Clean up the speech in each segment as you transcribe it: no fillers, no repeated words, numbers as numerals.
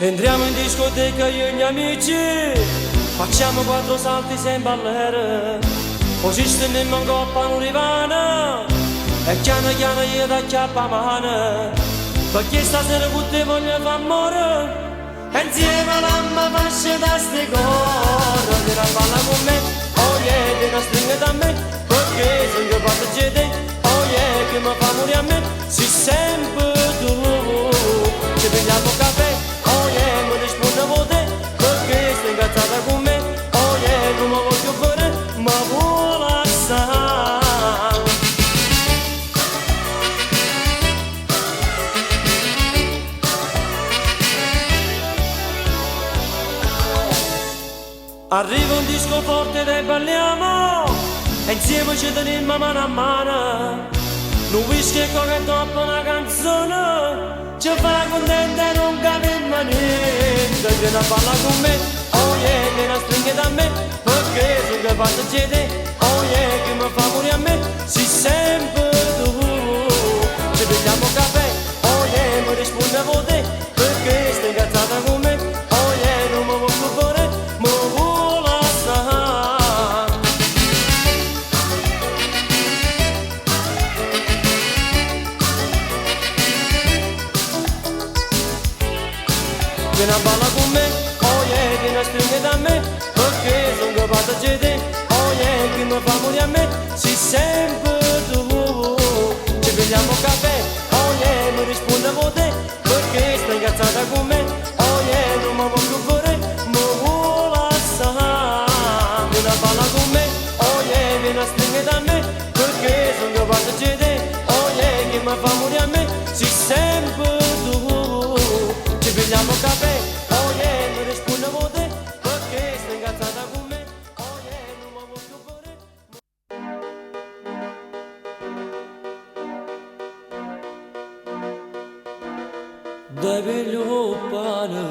Entriamo in discoteca io e gli amici, facciamo 4 salti sem ballare, così stendiamo in coppa un divano e piano piano io da chiappa mano, perché stasera con te voglio far amore e insieme alla fascia da ste corre. Vieni a ballare con me, oh yeah, vieni a stringere da me, perché se io parto di te, oh yeah, che mi fa morire a me, sei sempre tu. Ci prendiamo caffè, oh yeah, mi rispondo con te, perché stai incazzata con me, oh yeah, non mi voglio bene, ma vuole assai. Arriva un disco forte e balliamo, e insieme ci teniamo mano a mano, un whisky e coca e dopo una canzone, ci fa contenta e non capiamo niente. Vieni a ballare con me, oh yeah, vieni a stringere da me, perché se che faccio di te, oh yeah, che mi fa morire a me, sei sempre tu. Ci prendiamo caffè, oh yeah, mi rispondi a te, perché stai incazzata con me, oh yeah, non mi voglio bene, ma vuole assai. Vieni a ballare con me, oh yeah, vieni a stringere da me, perché sono capace di te, oh yeah, che mi fa morire a me, sei sempre tu. Ci prendiamo caffè, oh yeah, mi rispondi a te, perché stai incazzata con me, oh yeah, non mi voglio bene, ma vuole assai. Vieni a ballare con me, oh yeah, vieni a stringere da me, perché sono capace di te, oh yeah, che mi fa morire a me, sei sempre tu. Ci prendiamo caffè, oh yeah, mi rispondi a te, perché stai incazzata con me, oh yeah, non mi voglio bene. Dai piglio pane,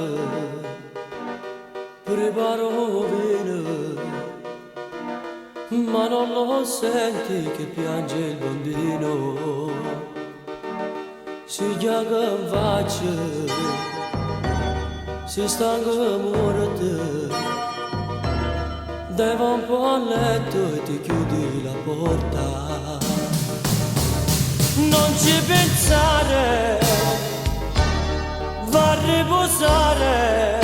preparo vino, ma non lo senti che piange il bambino. Si chiama in faccia, si stanca morte, dai va un po' a letto e ti chiudi la porta. Non ci pensare, va a riposare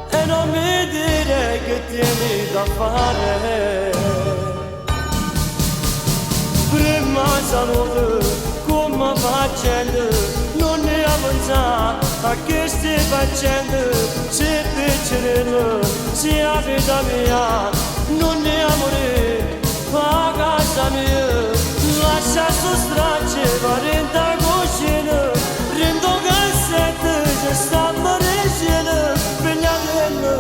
e non mi dire che tieni da fare. Prima salute, come facendo, non ne avanza a che stai facendo. Se piccerino, se a vita mia, non ne amore a casa mia. Lascia su stracce, va renda cucina, rendo cassette, ci stanno regine, pigliatella.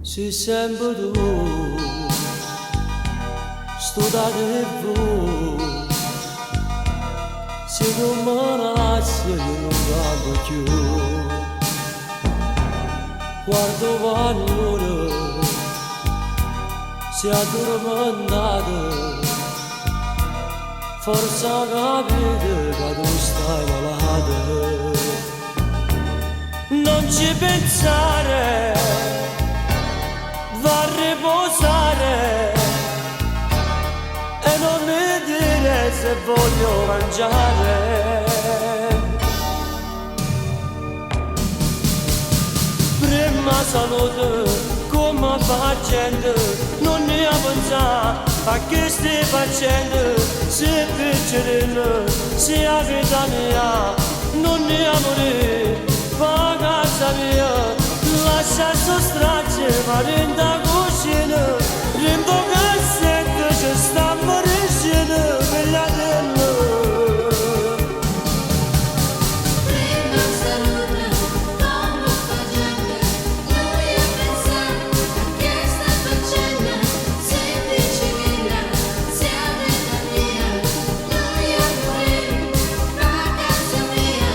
Si sempre tu, studiare voi, se non mi lasci io non vado più. Guardo valore, si addormentate, forse capite che tu stai malata. Non ci pensare, va a riposare e non mi dire se voglio mangiare. Prima salute, come facendo, non ne avanza a che stai facendo. Se piccerino, se a vita mia, non ne amore a casa mia. Lascia su stracce, ma renda cucina, rendo cassette, ci stanno regine, pigliatella. Prima salute, come facendo, noi a pensare a che stai facendo. Se piccerina, se a vita mia, noi a morire a casa mia.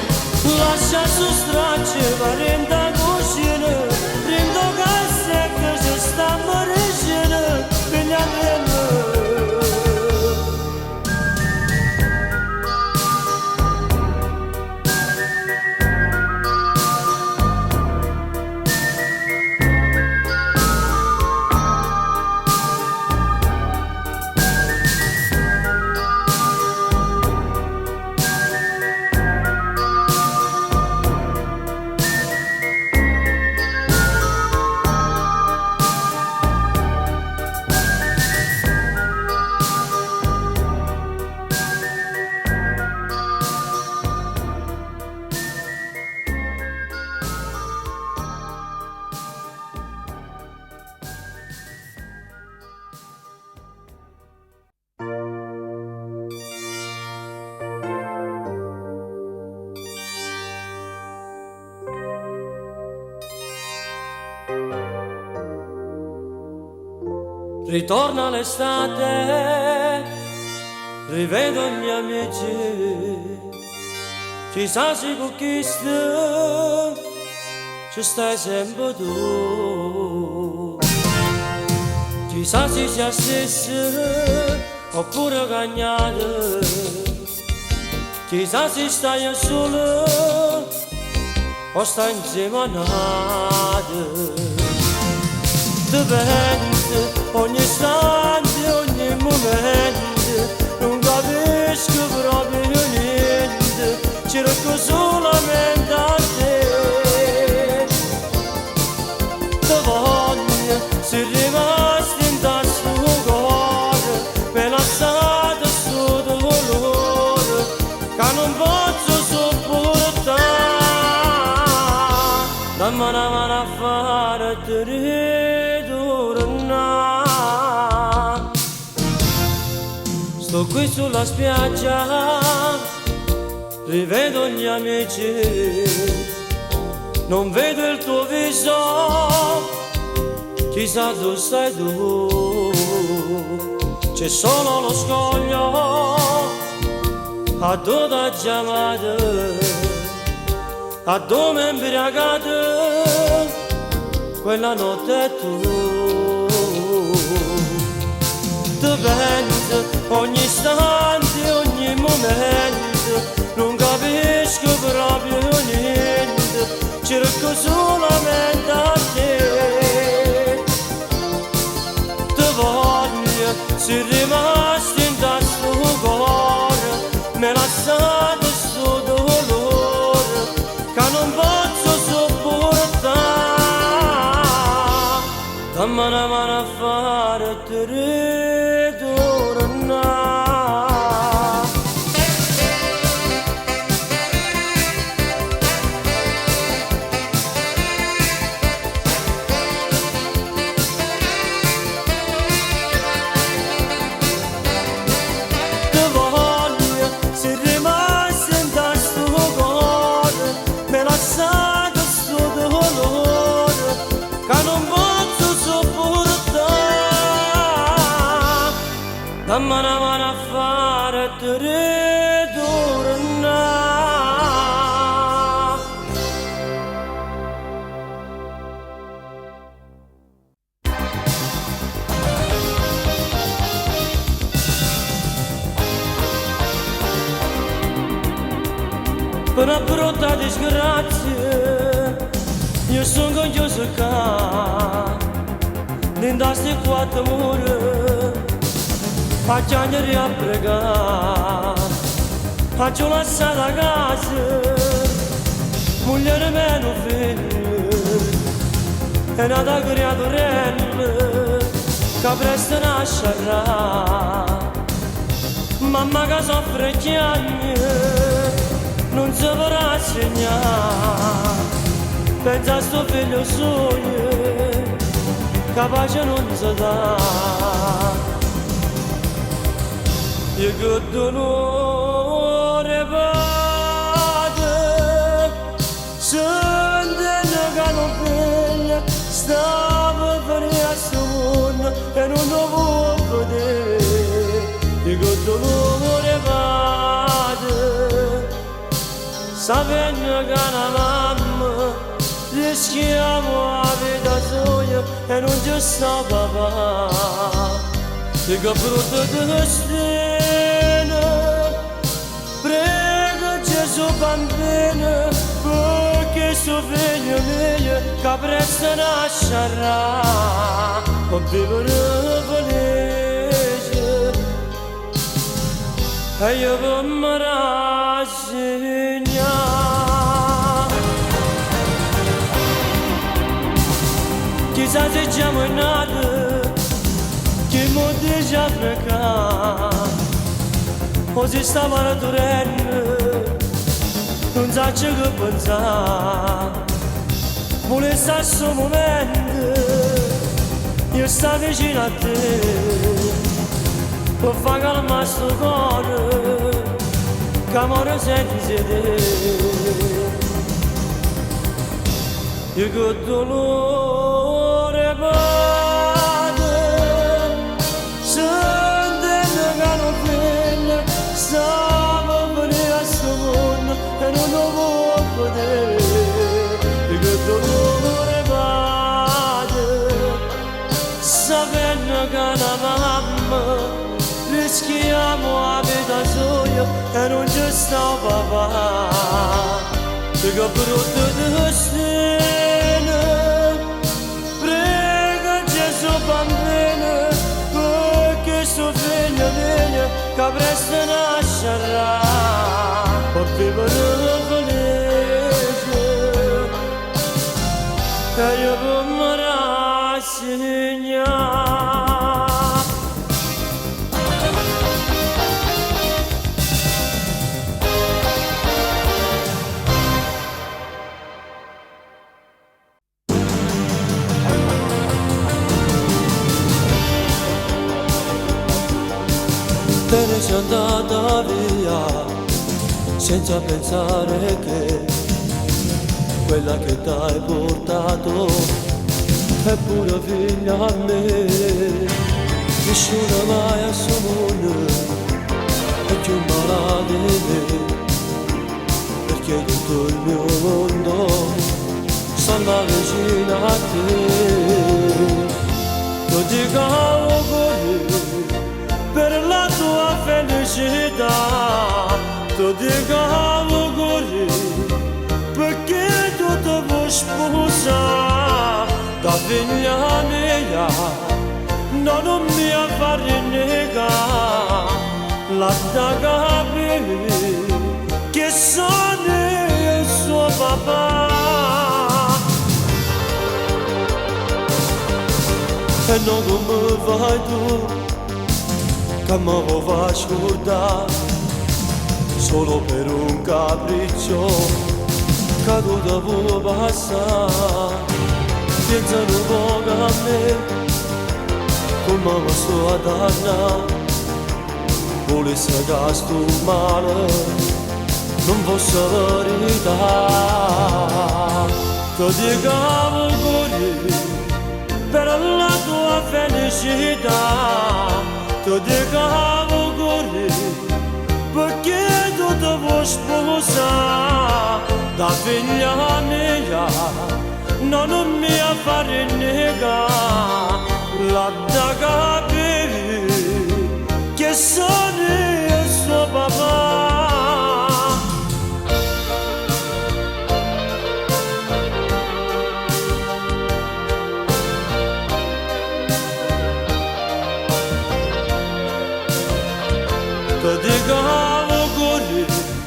Lascia su stracce, ma renda cucina, rendo cassette, ci Ritorna l'estate, rivedo i miei amici, chissà se conquista, ci stai sempre tu. Chissà se sia stessa oppure cagnata, chissà se stai solo o stai insieme a nata. Dipende ogni istante, ogni momento, non capisco proprio niente, cerco solamente a te. Ti voglio, sei rimasto in tasca un cuore, me lasciato sotto dolore, che non posso sopportare. Dammi una mano a fare te ritornare. Sto qui sulla spiaggia, rivedo gli amici, non vedo il tuo viso, chissà dove stai tu. C'è solo lo scoglio a dove chiamate, a dove imbriagate quella notte tu. Dipende ogni istante, ogni momento, non capisco proprio niente, cerco solamente a te. Ti voglio, sei rimasto in tasca un cuore, me lasciate sto dolore, che non posso sopportare. Dammi una mano a fare te ritornare. Ti voglio, sei rimasto in tasca un cuore, me lasciate sto dolore, che non posso sopportare. Dammi una mano a fare te ritornare. Per una brutta disgrazia, io sono confuso qua, dentro queste quattro mura, a piangere e a pregare. Faccio lasciare la casa, moglie meno figlio, è nata creaturella, che presto nascerà. Mamma che soffre gli anni, non si vorrà segnare, pensa a sto figlio suo, capace non si dà. E che dolore vede, sentendo che non figlia, stava per il sonno e non lo può vedere. E che dolore vede, sapendo che la mamma rischiamo la vita sua e non ci sta papà. E che brutto destino, prego Gesù bambino, perché suo figlio mio che presto nascerà, può vivere felice. E io per me rassegnare. Chissà se siamo nati, che mo dice africano, o si stava la torrente, non sa che pensare. Vuole stare sto momento, io sto vicino a te, per far calmare sto cuore, che amore senza te. Io che dolore vede, e non ci stava che brutto destino prega Gesù bambino perché sto figlio mio che presto nascerà per vivere felice e io per me rassegna. Te ne sei andata via senza pensare che quella che t'hai portato è pure figlia a me. Nessuno mai a suo mondo è più malato di me, perché tutto il mio mondo sta vicino a te. Lo dico auguri per la tua felicità, ti dico auguri perché tu ti vuoi sposare da figlia mia, non mi fare negare la da capire che sono il suo papà e non come fai tu che mi vuoi scordare solo per un capriccio che tu ti vuoi passare. Pensa un po' a me come mi sto a dannare, volesse che sto male non fosse verità. Ti dico auguri per la tua felicità, ti dico auguri perché tu ti vuoi sposare da figlia mia, non mi fare negare la da capire che sono il suo papà. Ti dico auguri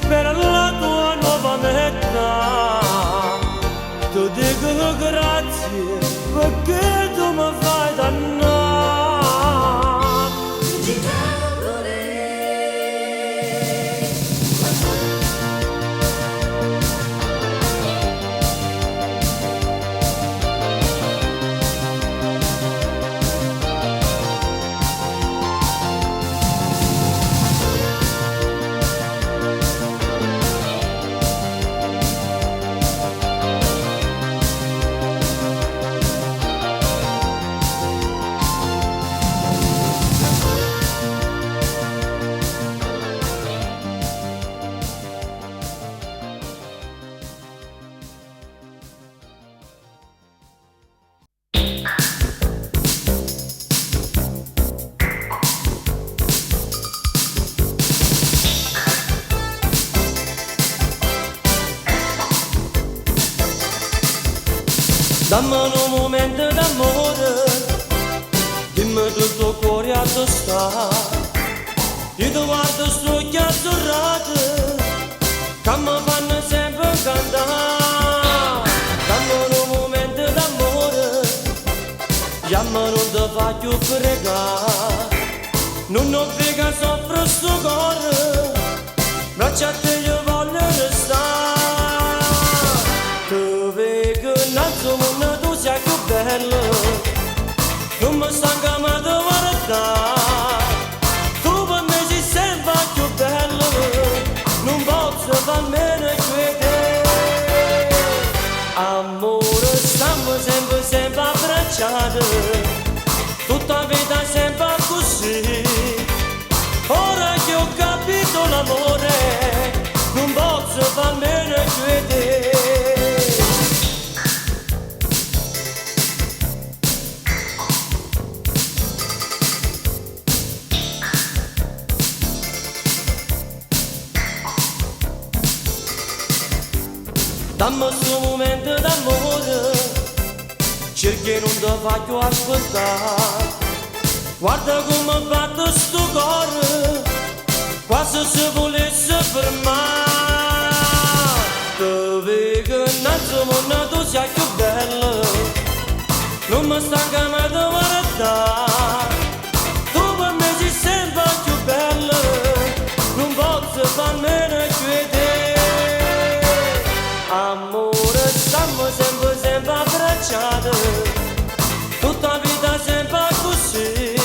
per la tua nuova metà, ti dico grazie perché tu mi fai dannare. Dammi un momento d'amore, dimmi tutto il cuore a tu sta. Io ti guardo sto occhi azzurrati, che mi fanno sempre cantare. Dammi un momento d'amore, chiama non ti faccio pregare. Non frega soffro sto cuore, braccia a te io voglio restare. Tu vedi che innanzi mondo tu sei più bello, non mi stanca mai di guardare. Tu per me sei sempre più bello, non posso farmene credere. Amore, stiamo sempre abbracciati, tutta vita sempre così. Ora che ho capito l'amore, non posso farmene credere. cerchi non ti faccio ascoltare. Guarda come batte sto cuore, quasi se volesse fermare. Ti vedo innanzi a tu sei più bella, non mi stanca mai di guardare. Tu per me sei sempre più bella, non posso farmene credere. Amore, stiamo sempre abbracciati, tutta la vita sempre così.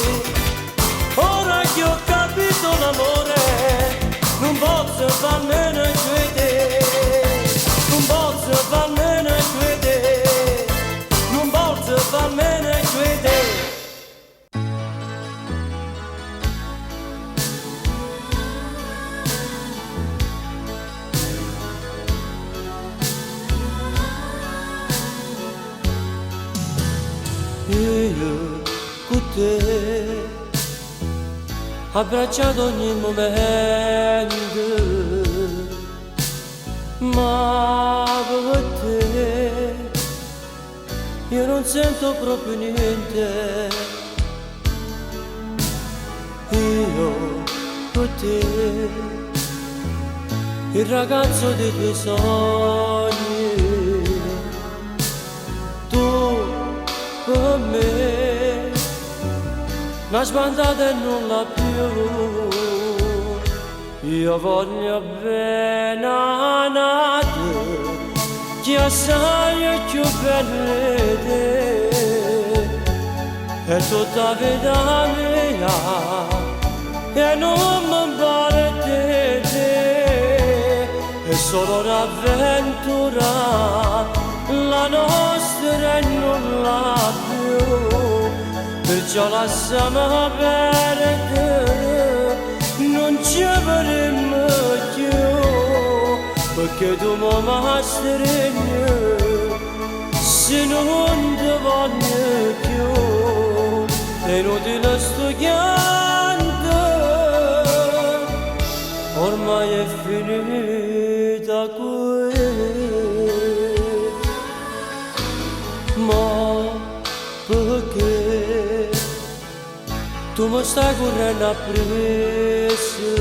Ora che ho capito l'amore, non posso farmene credere, non posso farmene credere, non posso farmene credere. Io con te abbracciato ogni momento, ma per te io non sento proprio niente. Io con te, il ragazzo dei tuoi sogni, tu per me, una sbandata e non la più. Io voglio bene a te, che assai è più bella di te. È tutta la vita mia, e non mi pare di te. È solo un'avventura, la nostra e non la più. Perciò lasciamo perdere, non ci avremo più, perché tu mi stringi, se non ti voglio più, è inutile sto pianto, ormai è finita qui. Ma perché tu mi stai correndo appresso?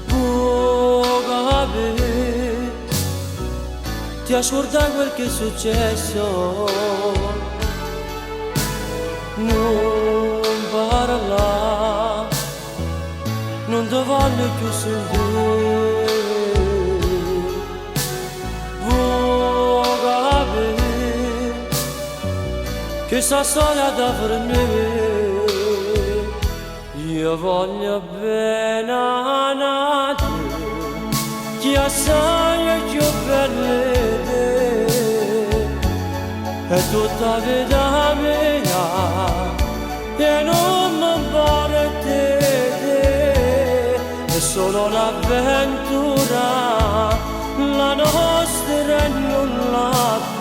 Puoi capire, ti ascolta quel che è successo. Non parla, non ti voglio più sentire. Questa storia da per me, io voglio bene a te, che assai è più bella di te. È tutta la vita mia, e non mi pare di te. È solo un'avventura, la nostra e non la più.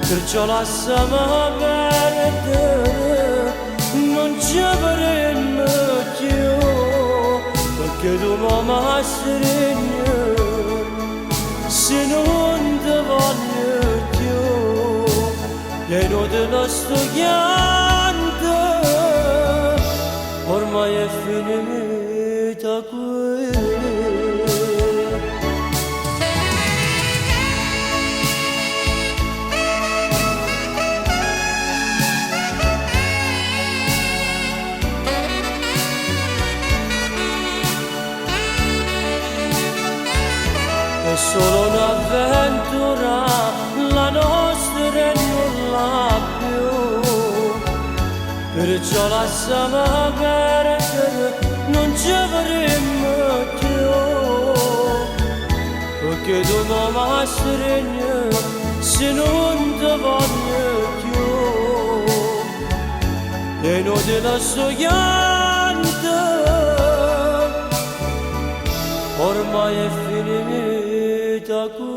Perciò lasciamo perdere, non ci avremo più, perché tu mi stringi, se non ti voglio più, è inutile sto pianto, ormai è finita qui. È solo un'avventura, la nostra e non la più. Perciò lasciamo perdere, non ci avremo più. Perché tu mi stringi, se non ti voglio più. È inutile sto pianto, ormai è finita qui.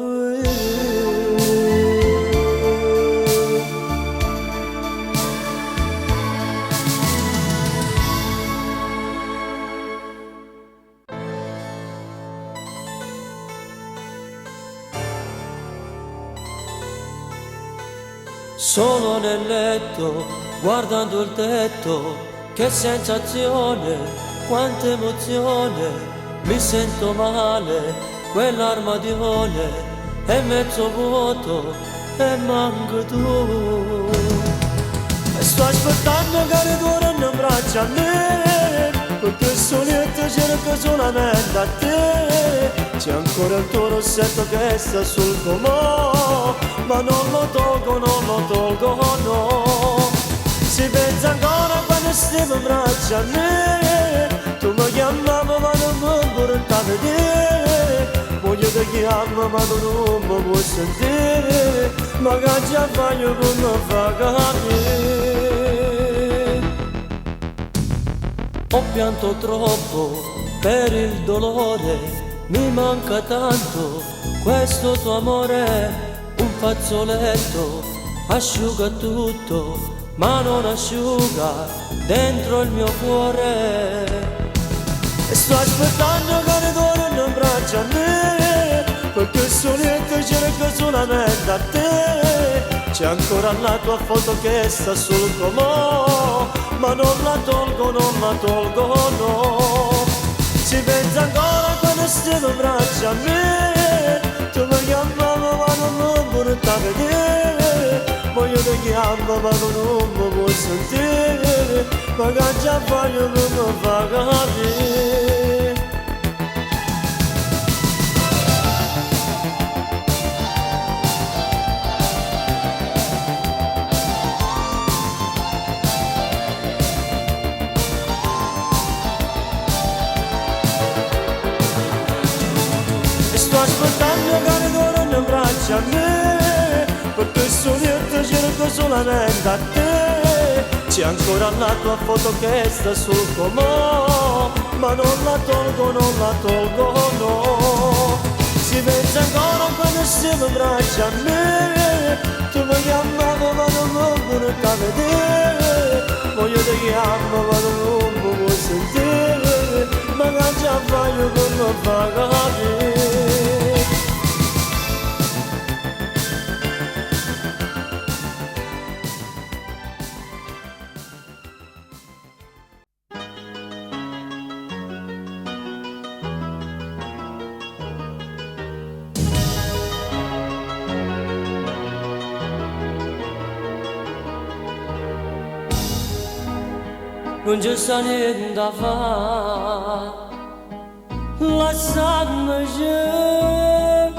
Solo nel letto, guardando il tetto, che sensazione, quanta emozione, mi sento male, quell'armadione è mezzo vuoto e manco tu. E sto aspettando che ritorni in braccio a me, perché solito cerco solamente a te. C'è ancora il tuo rossetto che sta sul comò, ma non lo tolgo, no. Si pensa ancora quando stiamo in braccio a me, tu mi chiamavi ma non mi portavi a vedere. Voglio ti chiamo ma tu non mi puoi sentire, ma che già fai io per mi fa capire. Ho pianto troppo per il dolore, mi manca tanto questo tuo amore, un fazzoletto asciuga tutto, ma non asciuga dentro il mio cuore. E sto aspettando che ritorni in braccio a me, perché solito cerco solamente a te. C'è ancora la tua foto che sta sul comò, ma non la tolgo, no. Si pensa ancora quando stiamo in braccio a me, tu mi chiamavi ma non mi portavi a vedere. Voglio ti chiamo ma tu non mi puoi sentire, ma che già voglio che mi fa capire. Sto aspettando che ritorni in braccio a me, perché solito cerco solamente a te. C'è ancora la tua foto che sta sul comò, ma non la tolgo, no. Si pensa ancora quando stiamo in braccio a me, tu mi chiamavi ma non mi portavi a vedere. Voglio ti chiamo ma tu non mi puoi sentire, ma che già voglio che mi fa capire. Non c'è sta niente da fare, lasciami c'è,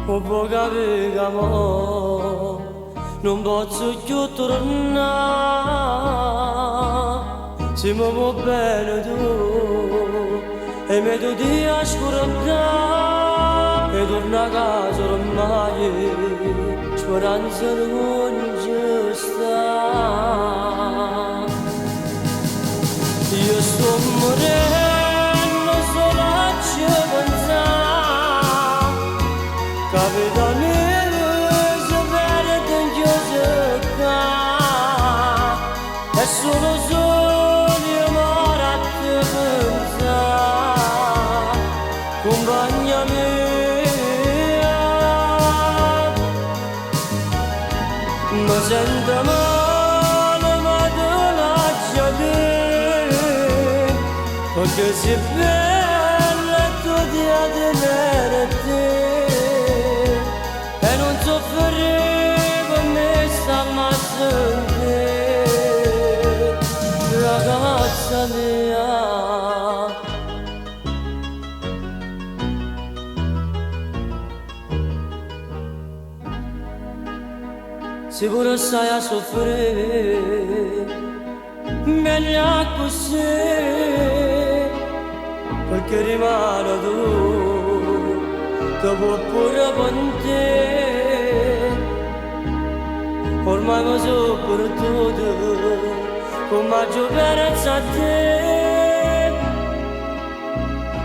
un po' capire che mo non posso più tornare. Se mi vuoi bene tu e mi tu ti ascoltare e torna a casa ormai, speranza non c'è sta. Io sto morendo solo a ci pensare, capitano se vede in chiesa qua, è solo io moro a te pensare, compagna mia, mi sento male ma te lascio dire. Perché sei bella tu di tenere te, e non soffrire con me sta ammazzando, ragazza mia. Se pure stai a soffrire, meglio così, perché rimane tu, che può pure con te. Ormai mi sono perduto, con maggior perezza a te.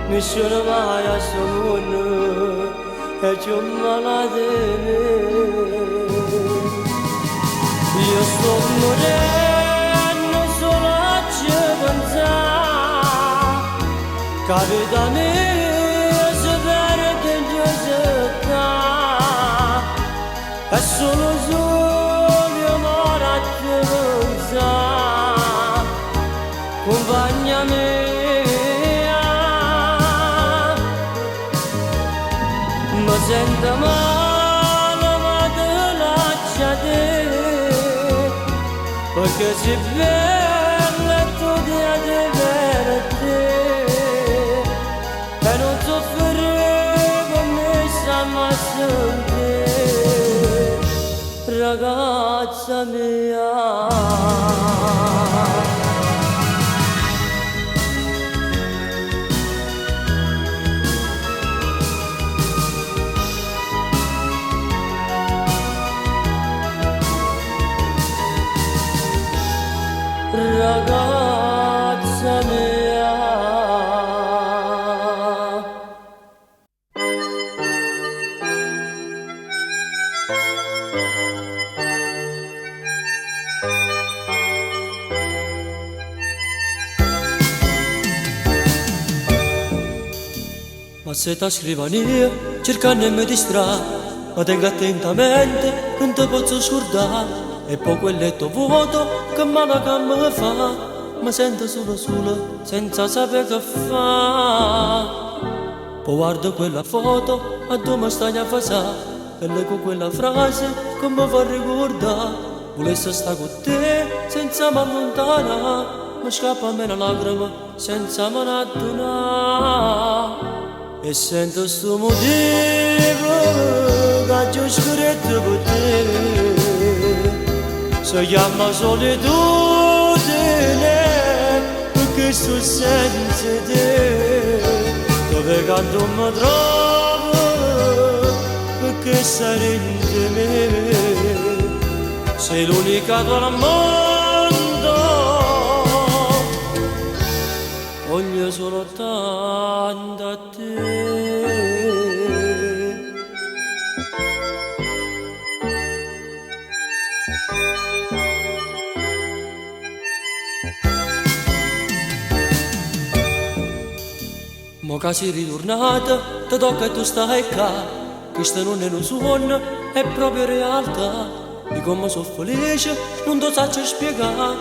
Nessuno mai a sto mondo, e c'è un malato in me. Io sto morendo solo a ci pensare, capita mia se perde in giosetta, è solo perché sei bella e tu ti adevera te e non soffrivo mi sa mai te ragazza mia. Ragazza mia. Ma se ti scrivania, cercando e mi distrarre, ma tengo attentamente, non ti posso scordare. E poi quel letto vuoto che male che mi fa, mi sento solo, senza sapere che fa. Poi guardo quella foto, a dove stai a fare, e leggo quella frase che mi fa ricordare. Volessi stare con te, senza mi allontanare, mi scappa una lacrima, senza me ne addonare. E sento sto motivo, che giù scritto per te. Si chiama solitudine perché sto senza te, dove canto mi trovo perché sei in me, sei l'unica tua al mondo, voglio solo tanto a te. Mo che sei ritornata, ti tocca e tu stai qua. Questo non è un sogno, è proprio realtà. E come sono felice, non ti so spiegare.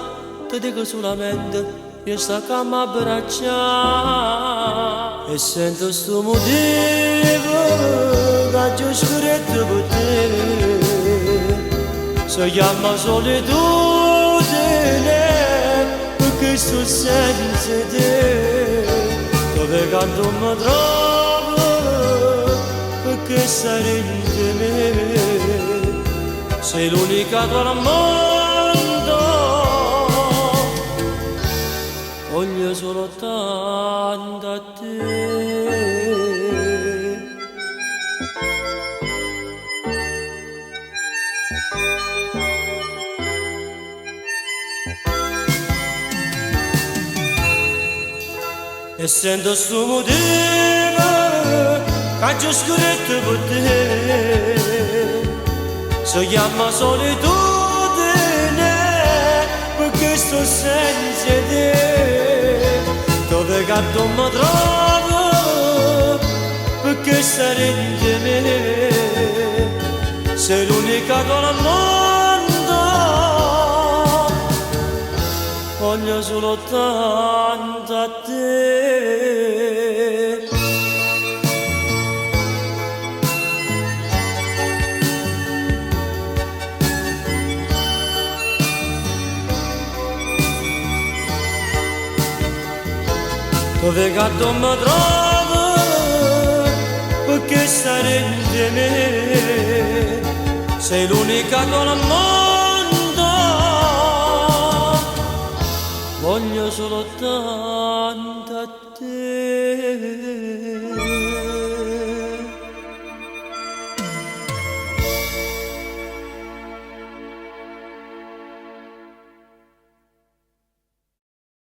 Ti dico solamente, resta qua mi abbracciare. E sento sto motivo, che giù scritto per te. Si chiama solitudine, perché sto senza te. Dove canto mi trovo perché sei in me, sei l'unica tua al mondo, voglio solo tanto a te. E sento sto motivo che giù scritto per te, si chiama solitudine perché sto senza te, dove canto mi trovo perché sei in me, sei l'unica tua al mondo, voglio solo tanto a te. Dove gatto mi trovo perché sei in me, sei l'unica tua al mondo, voglio solo tanto a te.